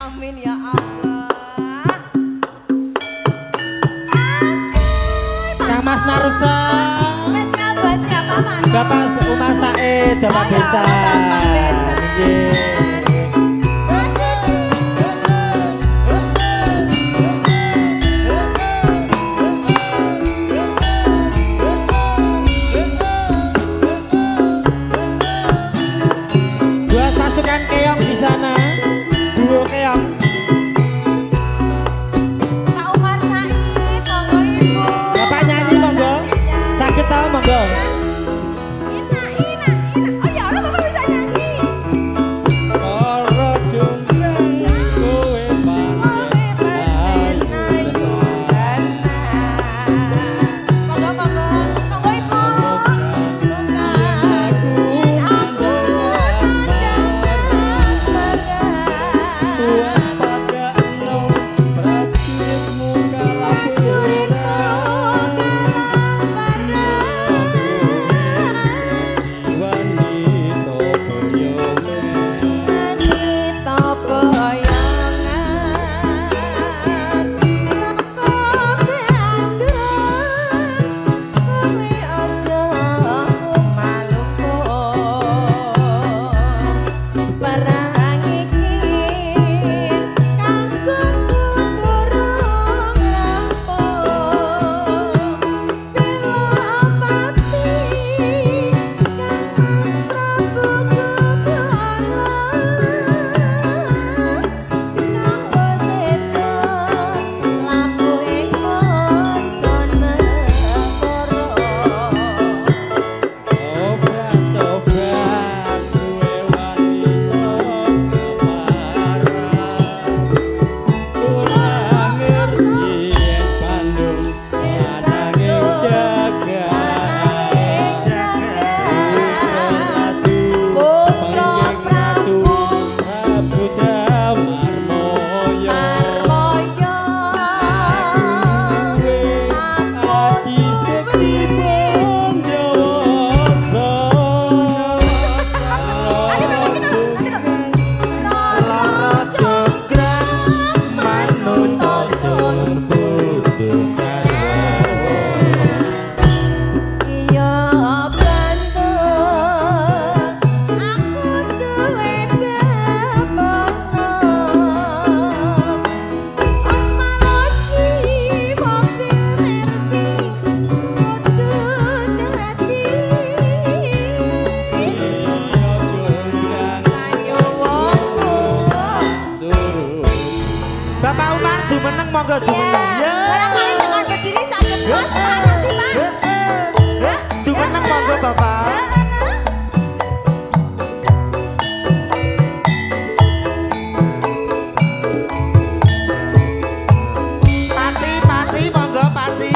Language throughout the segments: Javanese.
Amin ya Allah. Kang Mas Narso. Spesial buat siapa, Mas? Bapak Umar Said, Bapak Oh, ya, Desa. Bapak Desa. Nggih. Buat pasukan keong di sana, duo keong. Pak Umar Said, monggo Ibu. Bapak nyanyi monggo, sakit tahu monggo. Ina, ina, ina. Oh ya Allah, Bapak bisa nyanyi. Para jonggrang kowe panjenengan. Monggo, monggo. Monggo Ibu. Aku tuan padakno prajuritmu kalaburan. Wanita boyongan. Obat-obat duwe wanita keparat. Ora ngerti yen Bandung ananging jagat. Putra Ratu Prabu Damarmoyo. Duwe aji sekti Bondowasa. Lara jonggrang manut sun budu garwa. Iya bantu aku duwe bebono Omaloji mobil Mercy kudu dadi Iya jonggrang ayo wongku Bapak Umar jumeneng monggo jumeneng. barangkali dengan berdiri sakit bos nanti Pak Jumeneng monggo Bapak. Pati monggo pati.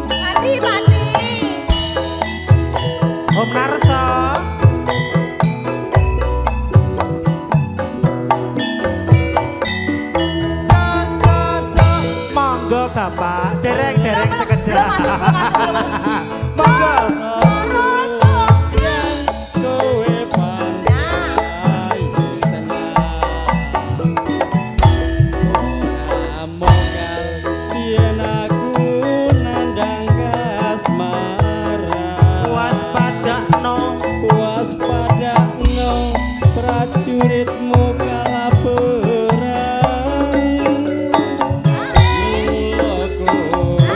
Pati pati Om Narso. So monggo Bapak. Dereng sekedar. Monggo. Kowe pandai tenang. Ora monggal yen aku nandang kasmaran. Waspadakno prajuritmu kalaburan. Mula kowe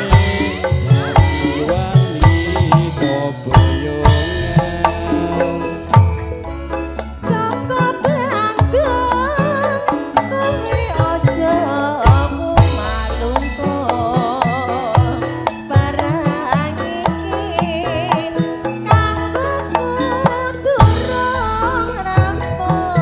wanita boyongan. Joko Bandung kowe aja aku malungko barang iki kanggo durung rampung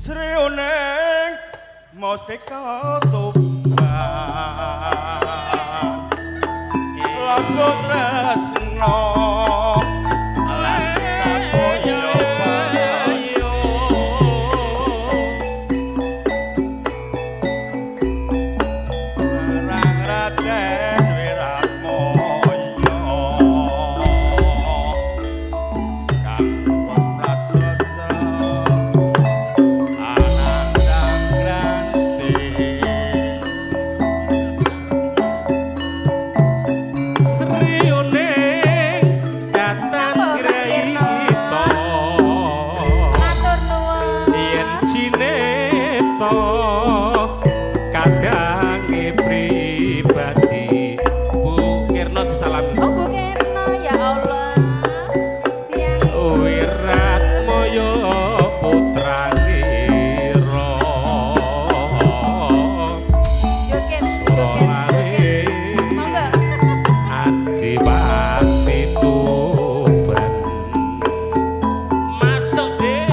Srioning mustika tuban lagu tresno lan sapoyo payo marang Raden Wiratmoyo kang wis prasetya anandang granti Srioning datan grehita Matur nuwun. yen cineta kadange pribadi Bu Kirna disalami Oh Bu Kirna ya Allah. Siang Wiratmoyo putrane Ra joget Solare Monggo. Adipati Tuban masuk deh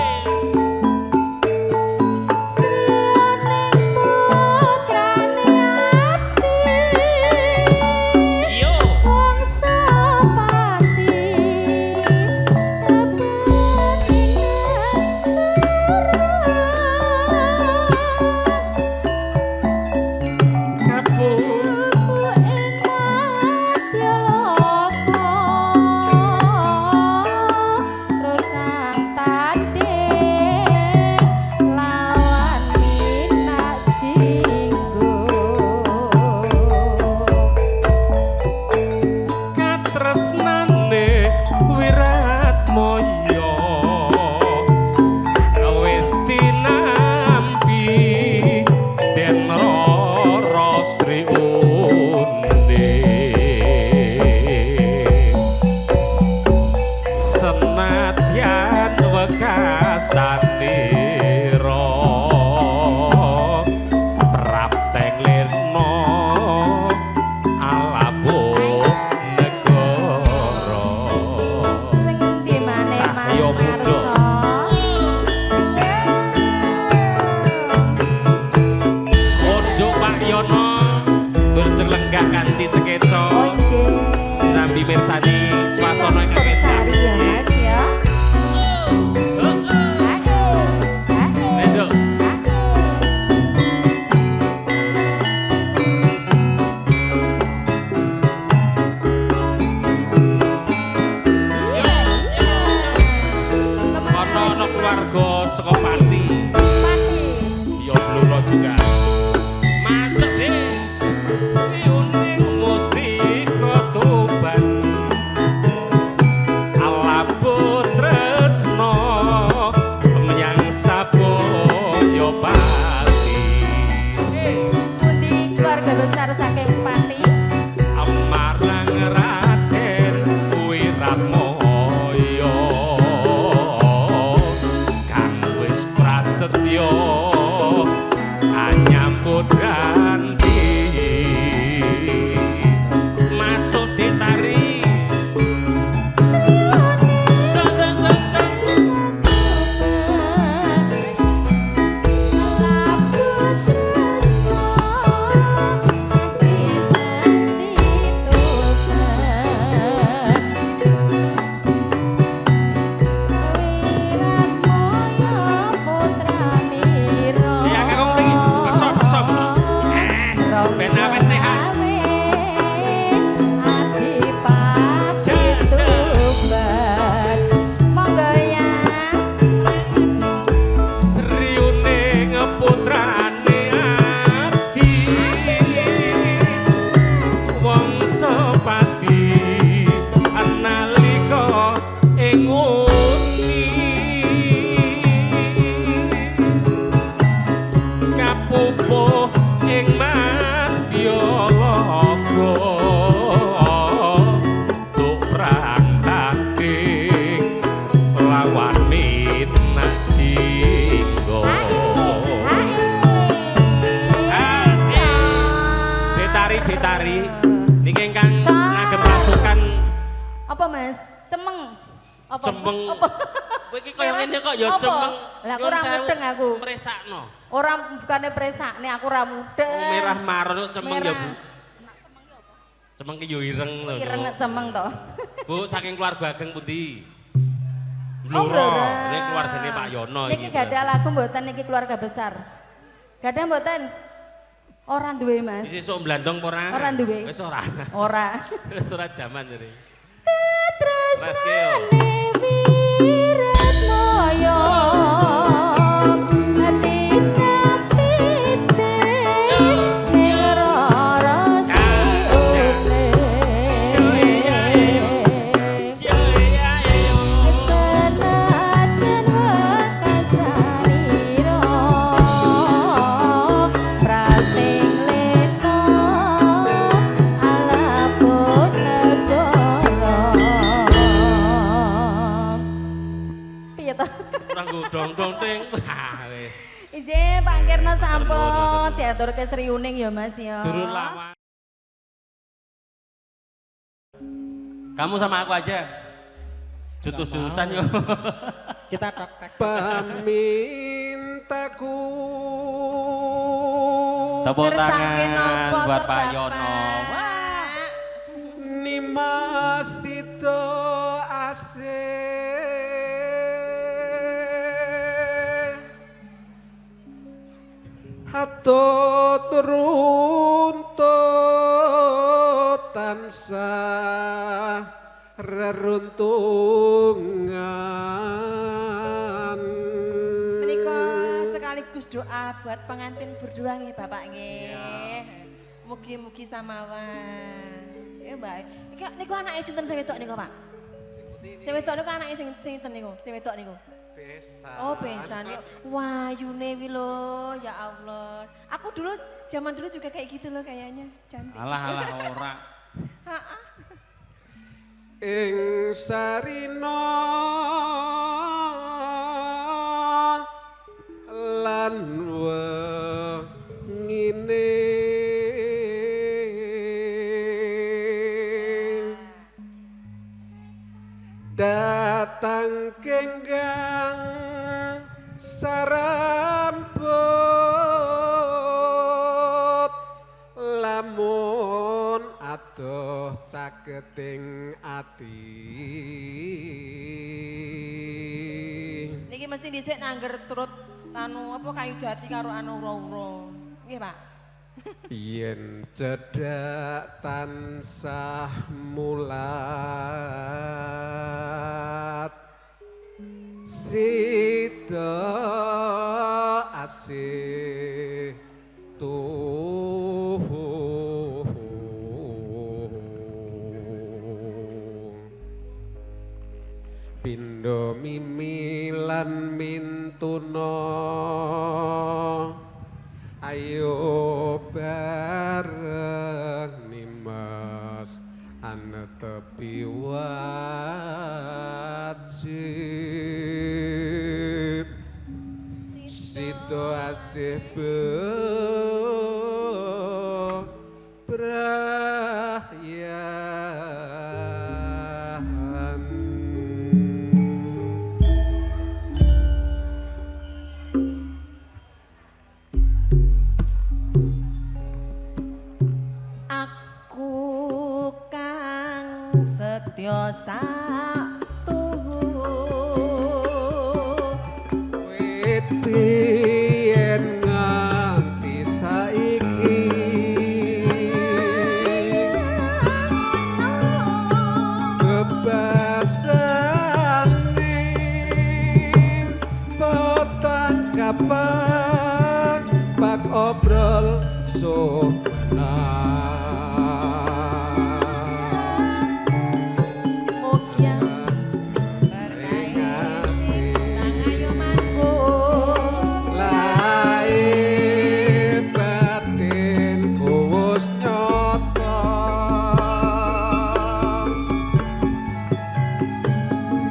Srioning putrane ati yo wong sapati kapu katresnane Wiratmoyo wis tinampi den Rara Sriundi senadyan wekasane ra prapteng lirna alabuh negara Cahya Buddha. Ojo Pak Yono berjeng lenggah kanthi sekeca sinambi mirsani swasana ingkang endah. Menduk. Ana keluarga saka Pati ya Blora juga masuk deh Yuning mustika tuban alabuh tresno menyang saboyo pati Pundi keluarga besar saking Pati? amarang Raden Wiratmoyo kang wis prasetya anyambut ganti masuk ditari ya kakong lagi pesok-pesok ben awet sehat Srioning putrane ati wong sepati analika ing wengi kapupuh ing madya laga tuk prang tanding lawan minak jinggo ditari niki ingkang ngagem pasukan Apa Mas? Cemeng. Apa? Cemeng. Apa? Kowe iki koyo ngene kok ya Apa? cemeng. Lah aku ora mudeng aku. Mresakno. Ora bukane presakne aku ora mudeng. Merah marun kok cemeng ya, Bu. Merah. Cemeng ki yo ireng lho. Ireng nek cemeng to. Bu, saking keluarga ageng pundi? Oh, Blora. Blora. Ini keluargane Pak Yono iki. Niki gak ada lagu mboten niki keluarga besar. Gak ada mboten. Ora duwe, Mas. Iki sesuk blandong apa ora? Ora duwe. Wis ora. Ora. Wis ora jaman jadi. Tresnane wirat moyo ati kapite ngeroro siule senajan wakasaniro prating leko alapun negara piye to Kurang godong dong ting. Wah, wis. Ije Pak Kirna sampun diaturke Sri Uning ya Mas ya. Durung lama. Kamu sama aku aja. Jutus-jutusan yo. Kita tek Pamintaku Tepuk Ngersake tangan nopo buat to, Pak Bapak? Yono. nimasito asih hatut runtut tansah reruntungan Menika sekaligus doa buat pengantin berdua nggih Bapak nggih. Mugi-mugi samawan. Ya Mbak. Niku anake sinten sing wedok niku Pak? Sing wedok niku anake sing sinten niku? Sing wedok niku? besan Oh, besan ya. Wayune wi lho, ya Allah. Aku dulu zaman dulu juga kayak gitu loh kayaknya. Cantik. Alah ora. Heeh. ing sarina lan wengine datang kenggang sarambut lamun adoh caketing ati Niki mesti dhisik nangger turut anu apa kayu jati karo anu ura-ura. Nggih, Pak. yen cedhak tansah mulat sida asih pindho mimi lan mintuna ayo bareng nimas ana tepi wajib sida asih bebrayan Aku kang setya satuhu Wetien nganti saiki bebasane potang kapan pak obrol Mugia berkahi tangayomanku Lahir batin kuwus nyata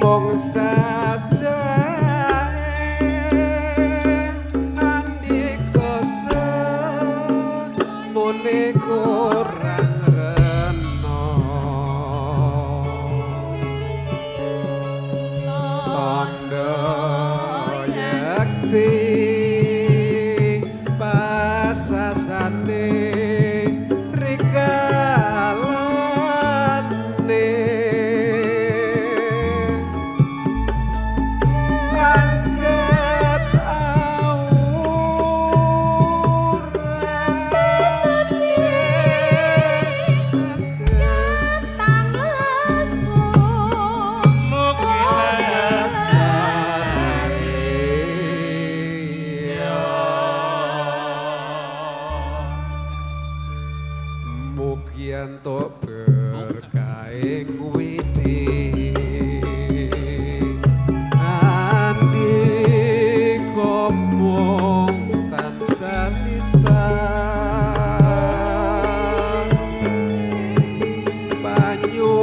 Mung saja andika tanda yakti pasasane rikalane angkat Mugi Mugian tok berkaing widi andi komong tansah litang banyu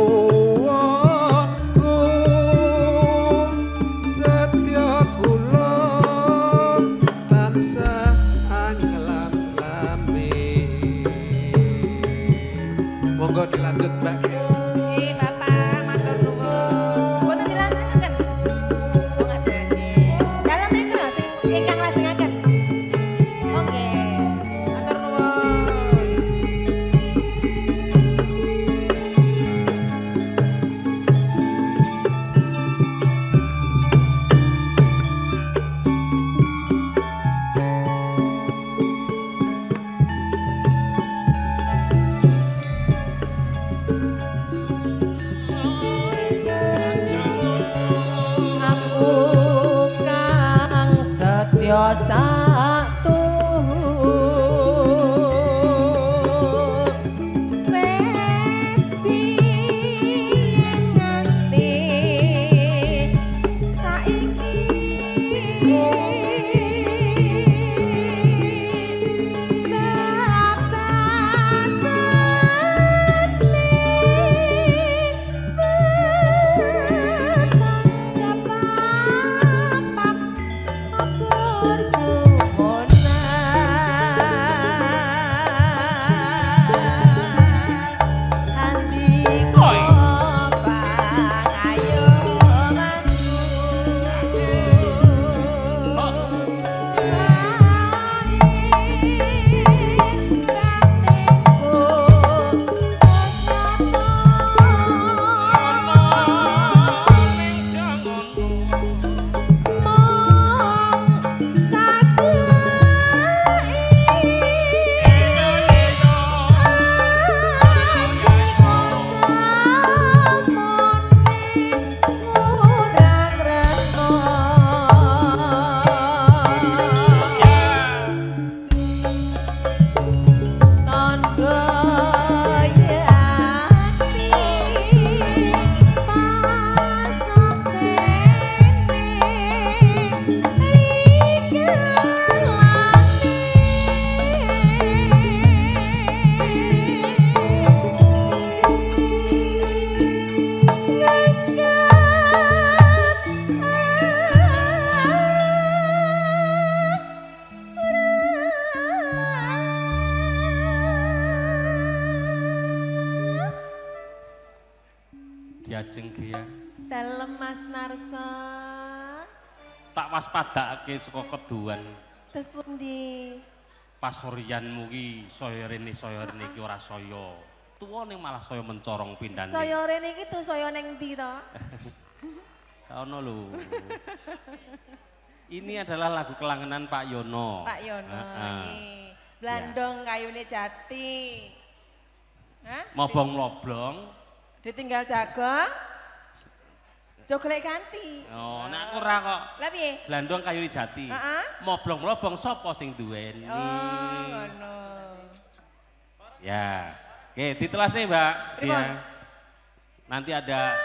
wongku setya kula tansah anglam-lami monggo dilanjut Mbak. Nggih, Bapak, matur nuwun. Boten dilanjutkan. Oh, ngaten nggih. Dalem mriki lho sing ingkang lajengaken. Oh, nggih. Matur nuwun. Aku kang setya satuhu biyen nganti saiki Diajeng Gria. Dalem Mas Narso. Tak waspadakake saka keduan. Terus pundi? Pasurianmu ki saya rene iki ora saya. Tuwa ning malah saya mencorong pindane. Saya rene iki tuh saya ning ndi to? Kaono lho. Ini adalah lagu kelangenan Pak Yono. Pak Yono Heeh. nggih. Blandong kayune jati. Hah? Mobong-loblong. Ditinggal jago. Joglek ganti. Oh, nek aku ora kok. Lah piye? Blandong kayu jati. Heeh. Moblong-moblong sapa sing duweni? Oh, ngono. Ya. Oke, ditelas nih, Mbak. Pripun? Ya. Nanti ada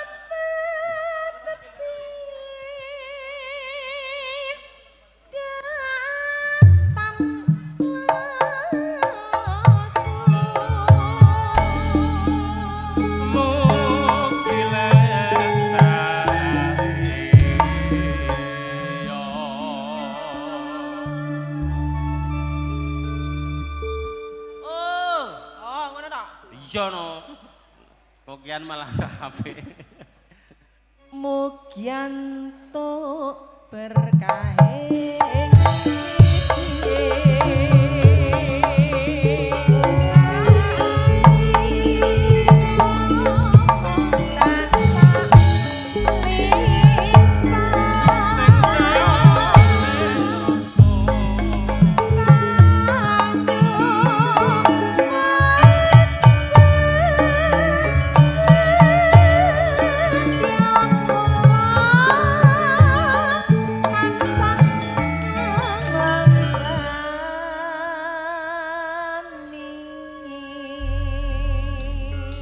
Mugi lestari yo. Oh, ngono to. iya no. Kokian malah kabeh. mugi antuk berkahe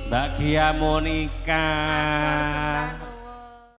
Mbak Gia Monica.